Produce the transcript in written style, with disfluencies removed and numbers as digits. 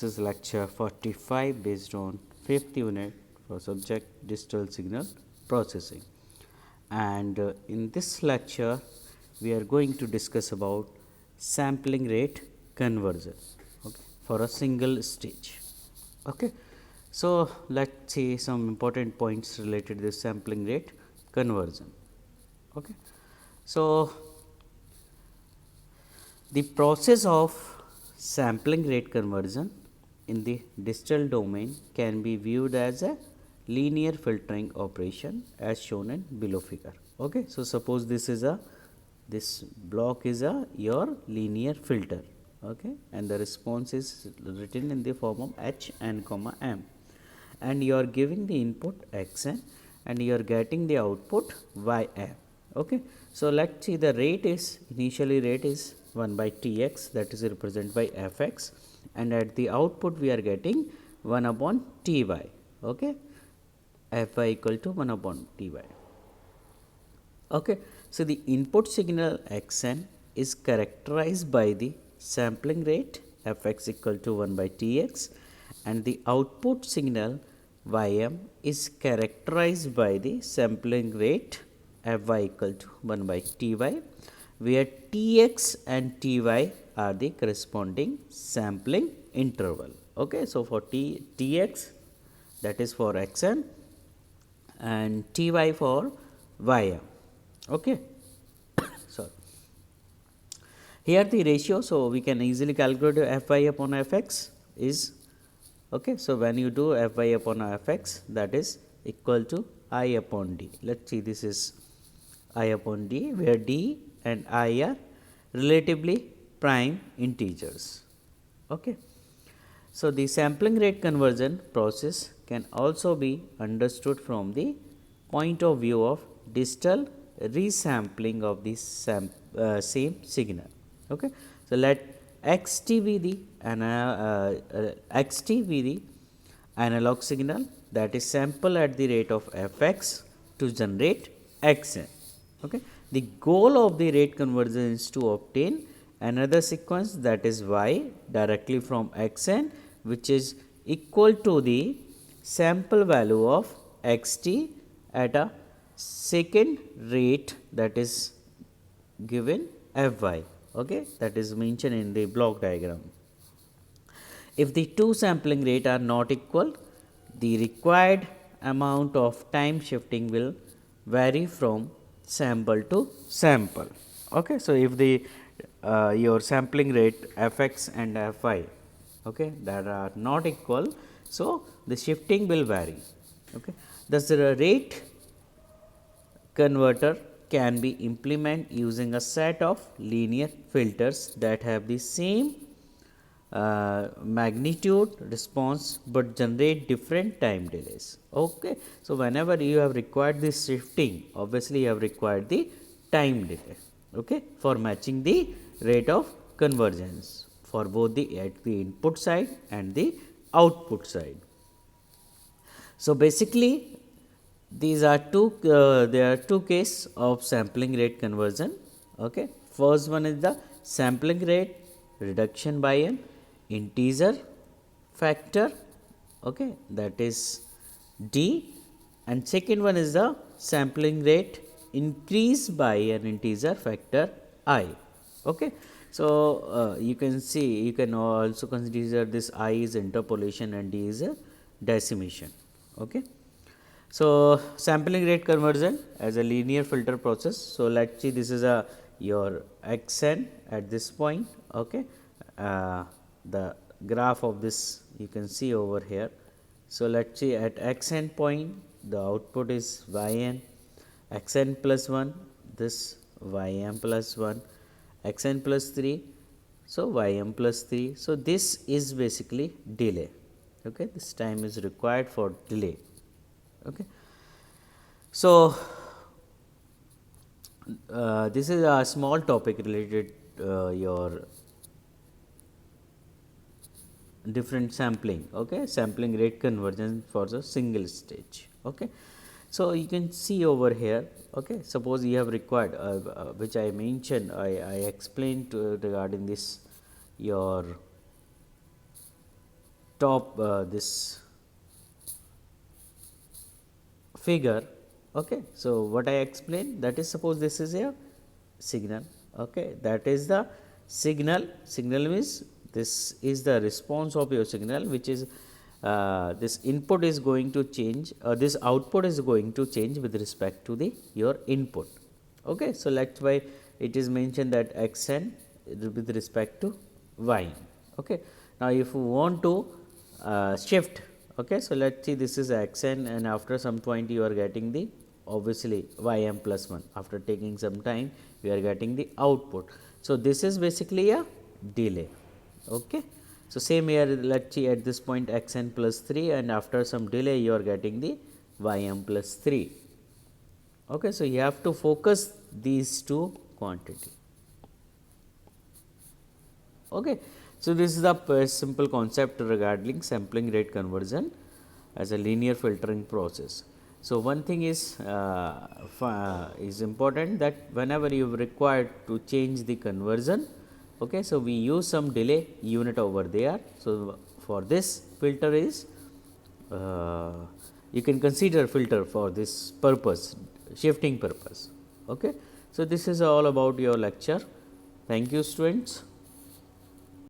This is lecture 45 based on 5th unit for subject digital signal processing. And in this lecture, we are going to discuss about sampling rate conversion for a single stage. Okay. So, let us see some important points related to this sampling rate conversion. Okay. So, the process of sampling rate conversion in the digital domain can be viewed as a linear filtering operation as shown in below figure. Okay. So, suppose this block is a your linear filter, okay, and the response is written in the form of h n comma m, and you are giving the input x n and you are getting the output y m. Okay. So, let us see the rate is initially rate is 1 by T x, that is represented by f x, and at the output we are getting 1 upon T y, okay, f y equal to 1 upon T y. Okay. So, the input signal x n is characterized by the sampling rate f x equal to 1 by T x, and the output signal y m is characterized by the sampling rate f y equal to 1 by T y, where T x and T y are the corresponding sampling interval. Okay. So, for T x, that is for x n, and T y for y m. Okay. Sorry. Here the ratio, so we can easily calculate f y upon f x is, okay. So, when you do f y upon f x, that is equal to I upon d. Let us see, this is I upon d, where d and I are relatively prime integers. Okay. So, the sampling rate conversion process can also be understood from the point of view of digital resampling of the same signal. Okay. So, let x t be the analog signal that is sample at the rate of f x to generate x n. Okay. The goal of the rate conversion is to obtain another sequence, that is y, directly from x n, which is equal to the sample value of x t at a second rate, that is given f y, okay, that is mentioned in the block diagram. If the two sampling rate are not equal, the required amount of time shifting will vary from sample to sample. Okay. So, if the your sampling rate f x and f y, okay, that are not equal, so the shifting will vary. Okay. Thus, the rate converter can be implemented using a set of linear filters that have the same magnitude response, but generate different time delays. Okay. So, whenever you have required this shifting, obviously you have required the time delay, okay, for matching the rate of convergence for both the at the input side and the output side. So, basically these are there are two cases of sampling rate conversion. Okay. First one is the sampling rate reduction by an integer factor, okay, that is d, and second one is the sampling rate increase by an integer factor I. Okay. So, you can see, you can also consider this I is interpolation and d is a decimation. Okay. So, sampling rate conversion as a linear filter process. So, let us see, this is a your x n at this point. Okay. The graph of this you can see over here. So, let us see, at x n point the output is y n, x n plus 1, this y m plus 1, x n plus 3, so y m plus 3. So, this is basically delay. Okay. This time is required for delay. Okay. So, this is a small topic related your different sampling, okay, sampling rate conversion for the single stage. Okay. So, you can see over here, okay, suppose you have required which I mentioned, I explained regarding this your top this figure. Okay. So, what I explained, that is, suppose this is a signal, okay. That is the signal. Signal means this is the response of your signal, which is this input is going to change, this output is going to change with respect to the your input. Okay. So, that is why it is mentioned that x n with respect to y n. Okay. Now, if you want to shift, okay. So, let us see, this is x n, and after some point you are getting the obviously y m plus 1, after taking some time we are getting the output. So, this is basically a delay. Okay. So, same here, let us see, at this point x n plus 3, and after some delay you are getting the y m plus 3. Okay. So, you have to focus these two quantity. Okay. So, this is the simple concept regarding sampling rate conversion as a linear filtering process. So, one thing is important, that whenever you require to change the conversion, okay, so we use some delay unit over there. So, for this filter is you can consider filter for this purpose, shifting purpose. Okay. So, this is all about your lecture. Thank you, students.